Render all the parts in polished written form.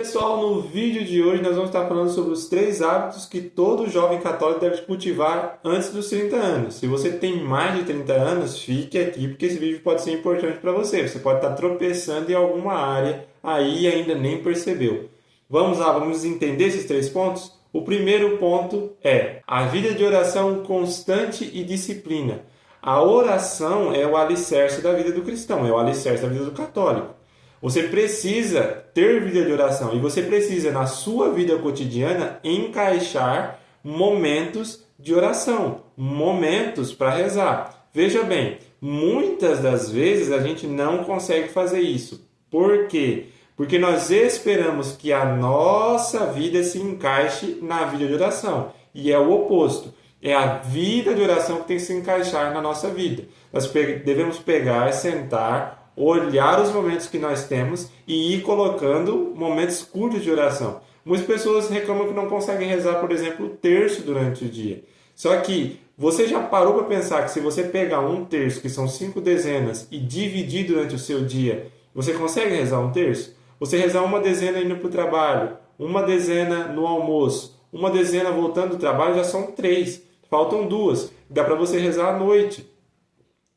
Pessoal, no vídeo de hoje nós vamos estar falando sobre os 3 hábitos que todo jovem católico deve cultivar antes dos 30 anos. Se você tem mais de 30 anos, fique aqui porque esse vídeo pode ser importante para você. Você pode estar tropeçando em alguma área aí e ainda nem percebeu. Vamos lá, vamos entender esses 3 pontos? O primeiro ponto é a vida de oração constante e disciplina. A oração é o alicerce da vida do cristão, é o alicerce da vida do católico. Você precisa ter vida de oração e você precisa, na sua vida cotidiana, encaixar momentos de oração, momentos para rezar. Veja bem, muitas das vezes a gente não consegue fazer isso. Por quê? Porque nós esperamos que a nossa vida se encaixe na vida de oração. E é o oposto. É a vida de oração que tem que se encaixar na nossa vida. Nós devemos pegar, sentar, olhar os momentos que nós temos e ir colocando momentos curtos de oração. Muitas pessoas reclamam que não conseguem rezar, por exemplo, o terço durante o dia. Só que você já parou para pensar que se você pegar um terço, que são 5 dezenas, e dividir durante o seu dia, você consegue rezar um terço? Você rezar uma dezena indo para o trabalho, uma dezena no almoço, uma dezena voltando do trabalho, já são 3. Faltam 2. Dá para você rezar à noite.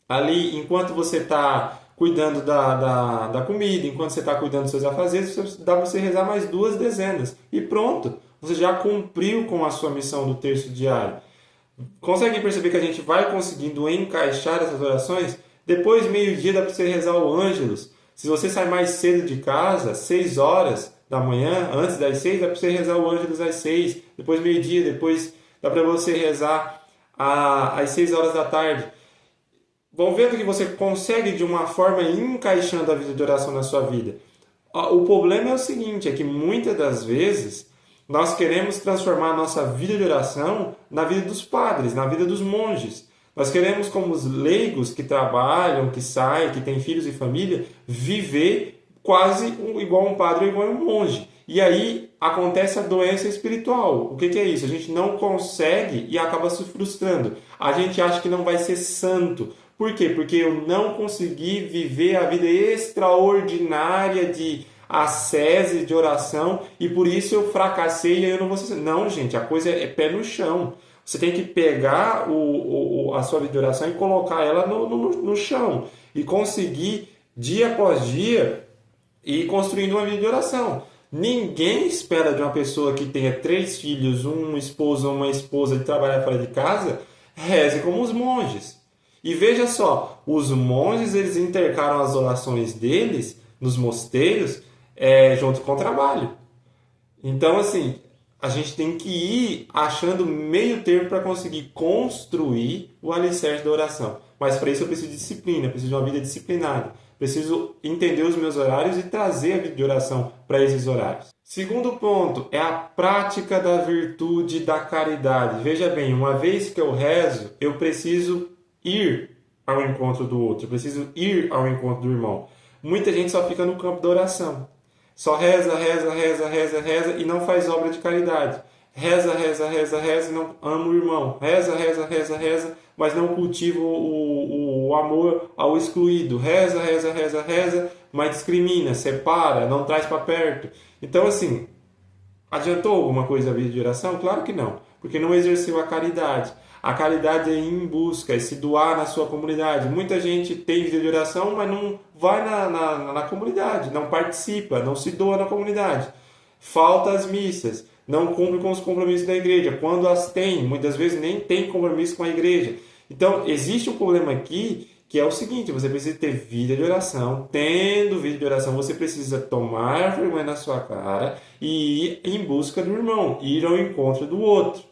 Ali, enquanto você está cuidando da comida, enquanto você está cuidando dos seus afazeres, dá para você rezar mais 2 dezenas. E pronto, você já cumpriu com a sua missão do terço diário. Conseguem perceber que a gente vai conseguindo encaixar essas orações? Depois, meio-dia, dá para você rezar o Ângelus. Se você sai mais cedo de casa, 6 horas da manhã, antes das 6, dá para você rezar o Ângelus às 6. Depois, meio-dia, depois dá para você rezar às 6 horas da tarde. Vão vendo que você consegue de uma forma ir encaixando a vida de oração na sua vida. O problema é o seguinte, é que muitas das vezes nós queremos transformar a nossa vida de oração na vida dos padres, na vida dos monges. Nós queremos, como os leigos que trabalham, que saem, que têm filhos e família, viver quase igual um padre ou igual um monge. E aí acontece a doença espiritual. O que é isso? A gente não consegue e acaba se frustrando. A gente acha que não vai ser santo. Por quê? Porque eu não consegui viver a vida extraordinária de ascese, de oração, e por isso eu fracassei e eu não vou ser. Não, gente, a coisa é pé no chão. Você tem que pegar a sua vida de oração e colocar ela no chão. E conseguir, dia após dia, ir construindo uma vida de oração. Ninguém espera de uma pessoa que tenha 3 filhos, um esposo ou uma esposa de trabalhar fora de casa, reze como os monges. E veja só, os monges eles intercalam as orações deles nos mosteiros junto com o trabalho. Então, assim, a gente tem que ir achando meio termo para conseguir construir o alicerce da oração. Mas para isso eu preciso de disciplina, preciso de uma vida disciplinada. Preciso entender os meus horários e trazer a vida de oração para esses horários. Segundo ponto é a prática da virtude da caridade. Veja bem, uma vez que eu rezo, eu preciso ir ao encontro do outro, eu preciso ir ao encontro do irmão. Muita gente só fica no campo da oração. Só reza e não faz obra de caridade. Reza e não ama o irmão. Reza, mas não cultiva o amor ao excluído. Reza, mas discrimina, separa, não traz para perto. Então, assim, adiantou alguma coisa a vida de oração? Claro que não, porque não exerceu a caridade. A caridade é ir em busca, é se doar na sua comunidade. Muita gente tem vida de oração, mas não vai na comunidade, não participa, não se doa na comunidade. Falta as missas, não cumpre com os compromissos da igreja. Quando as tem, muitas vezes nem tem compromisso com a igreja. Então, existe um problema aqui, que é o seguinte, você precisa ter vida de oração. Tendo vida de oração, você precisa tomar vergonha na sua cara e ir em busca do irmão, ir ao encontro do outro.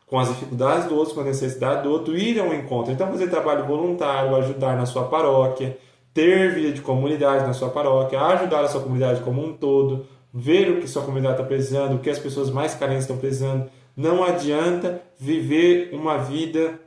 Com as dificuldades do outro, com a necessidade do outro, ir ao encontro. Então, fazer trabalho voluntário, ajudar na sua paróquia, ter vida de comunidade na sua paróquia, ajudar a sua comunidade como um todo, ver o que sua comunidade está precisando, o que as pessoas mais carentes estão precisando. Não adianta viver uma vida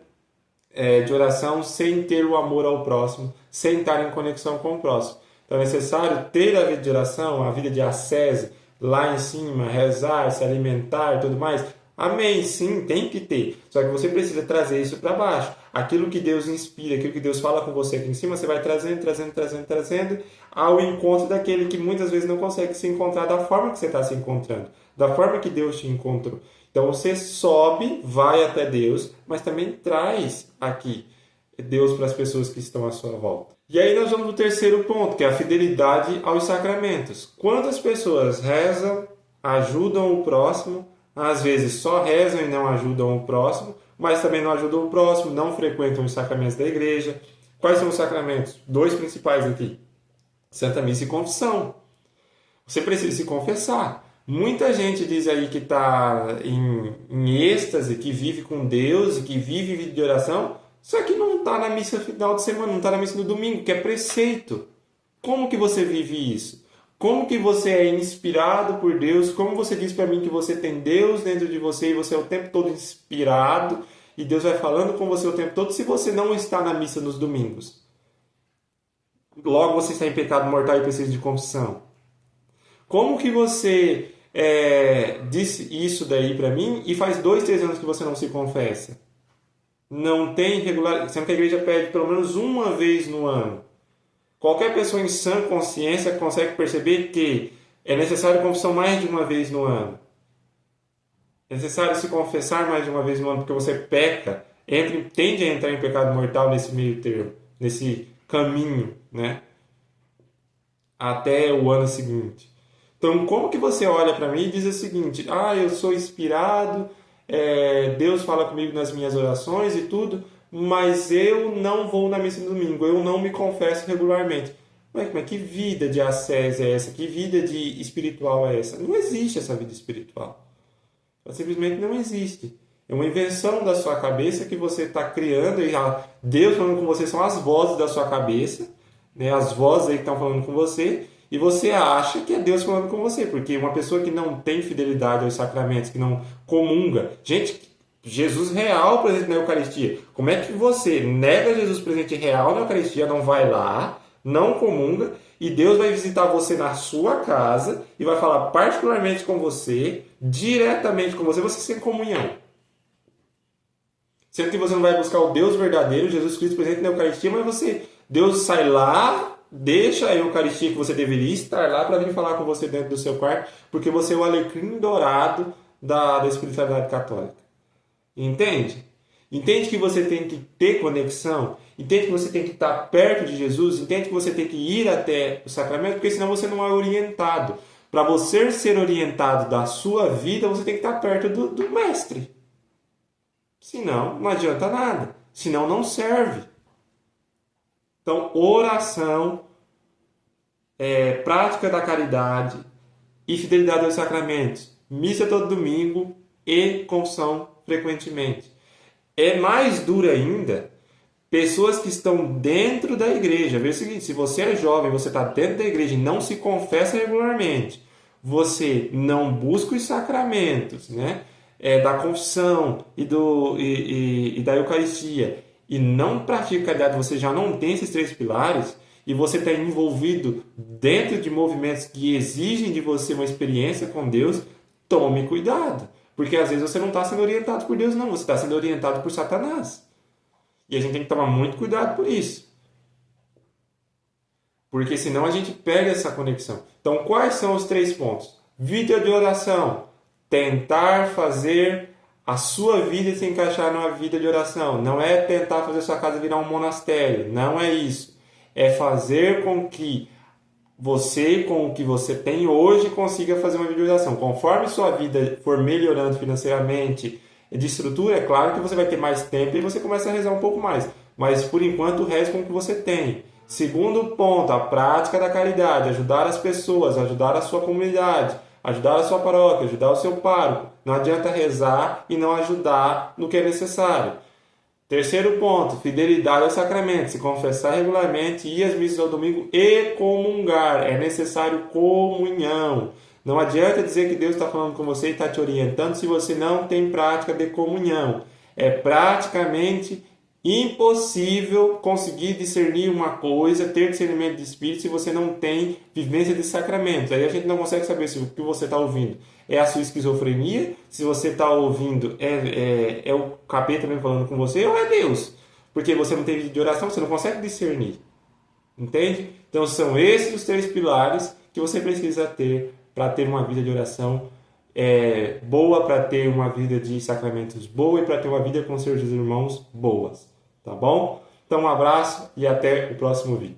de oração sem ter o amor ao próximo, sem estar em conexão com o próximo. Então, é necessário ter a vida de oração, a vida de ascese, lá em cima, rezar, se alimentar e tudo mais. Amém, sim, tem que ter. Só que você precisa trazer isso para baixo. aquilo que Deus inspira, aquilo que Deus fala com você aqui em cima, você vai trazendo ao encontro daquele que muitas vezes não consegue se encontrar da forma que você está se encontrando, da forma que Deus te encontrou. Então você sobe, vai até Deus, mas também traz aqui Deus para as pessoas que estão à sua volta. E aí nós vamos no terceiro ponto, que é a fidelidade aos sacramentos. Quantas pessoas rezam, ajudam o próximo, às vezes só rezam e não ajudam o próximo, mas também não ajudam o próximo, não frequentam os sacramentos da igreja. Quais são os sacramentos? 2 principais aqui: Santa Missa e Confissão. Você precisa se confessar. Muita gente diz aí que está em êxtase, que vive com Deus e que vive vida de oração, só que não está na missa final de semana, não está na missa do domingo, que é preceito. Como que você vive isso? Como que você é inspirado por Deus? Como você diz para mim que você tem Deus dentro de você e você é o tempo todo inspirado e Deus vai falando com você o tempo todo se você não está na missa nos domingos? Logo você está em pecado mortal e precisa de confissão. Como que você disse isso daí para mim e faz 2, 3 anos que você não se confessa? Não tem regular, sendo que a igreja pede pelo menos uma vez no ano. Qualquer pessoa em sã consciência consegue perceber que é necessário confissão mais de uma vez no ano. É necessário se confessar mais de uma vez no ano, porque você peca, tende a entrar em pecado mortal nesse meio termo, nesse caminho, né? Até o ano seguinte. Então, como que você olha para mim e diz o seguinte: eu sou inspirado, Deus fala comigo nas minhas orações e tudo, mas eu não vou na missa no domingo, eu não me confesso regularmente. Mas que vida de ascese é essa? Que vida de espiritual é essa? Não existe essa vida espiritual. Ela simplesmente não existe. É uma invenção da sua cabeça que você está criando, e Deus falando com você são as vozes da sua cabeça, né? As vozes aí que estão falando com você, e você acha que é Deus falando com você, porque uma pessoa que não tem fidelidade aos sacramentos, que não comunga, gente, Jesus real presente na Eucaristia, como é que você nega Jesus presente real na Eucaristia, não vai lá, não comunga, e Deus vai visitar você na sua casa e vai falar particularmente com você, diretamente com você, você sem comunhão? Sendo que você não vai buscar o Deus verdadeiro, Jesus Cristo presente na Eucaristia, mas Deus sai lá, deixa a Eucaristia que você deveria estar lá para vir falar com você dentro do seu quarto, porque você é o alecrim dourado da espiritualidade católica. Entende? Entende que você tem que ter conexão? Entende que você tem que estar perto de Jesus? Entende que você tem que ir até o sacramento? Porque senão você não é orientado. Para você ser orientado da sua vida, você tem que estar perto do mestre. Senão, não adianta nada. Senão, não serve. Então, oração, prática da caridade e fidelidade aos sacramentos. Missa todo domingo e confissão frequentemente. É mais duro ainda pessoas que estão dentro da igreja. Veja o seguinte: se você é jovem, você está dentro da igreja e não se confessa regularmente, você não busca os sacramentos, né? Da confissão e da Eucaristia, e não pratica caridade, você já não tem esses 3 pilares, e você está envolvido dentro de movimentos que exigem de você uma experiência com Deus, tome cuidado. Porque às vezes você não está sendo orientado por Deus, não. Você está sendo orientado por Satanás. E a gente tem que tomar muito cuidado por isso. Porque senão a gente perde essa conexão. Então, quais são os 3 pontos? Vida de oração. Tentar fazer a sua vida se encaixar numa vida de oração. Não é tentar fazer sua casa virar um monastério. Não é isso. É fazer com que você, com o que você tem hoje, consiga fazer uma vida de oração. Conforme sua vida for melhorando financeiramente, de estrutura, é claro que você vai ter mais tempo e você começa a rezar um pouco mais. Mas, por enquanto, reze com o que você tem. Segundo ponto, a prática da caridade. Ajudar as pessoas, ajudar a sua comunidade, ajudar a sua paróquia, ajudar o seu pároco. Não adianta rezar e não ajudar no que é necessário. Terceiro ponto, fidelidade ao sacramento, se confessar regularmente, ir às missas ao domingo e comungar. É necessário comunhão. Não adianta dizer que Deus está falando com você e está te orientando se você não tem prática de comunhão. É praticamente impossível conseguir discernir uma coisa, ter discernimento de espírito, se você não tem vivência de sacramentos. Aí a gente não consegue saber se o que você está ouvindo é a sua esquizofrenia, se você está ouvindo é o capeta mesmo falando com você, ou é Deus. porque você não tem vida de oração, você não consegue discernir. Entende? Então são esses os 3 pilares que você precisa ter para ter uma vida de oração boa, para ter uma vida de sacramentos boa e para ter uma vida com seus irmãos boas. Tá bom? Então um abraço e até o próximo vídeo.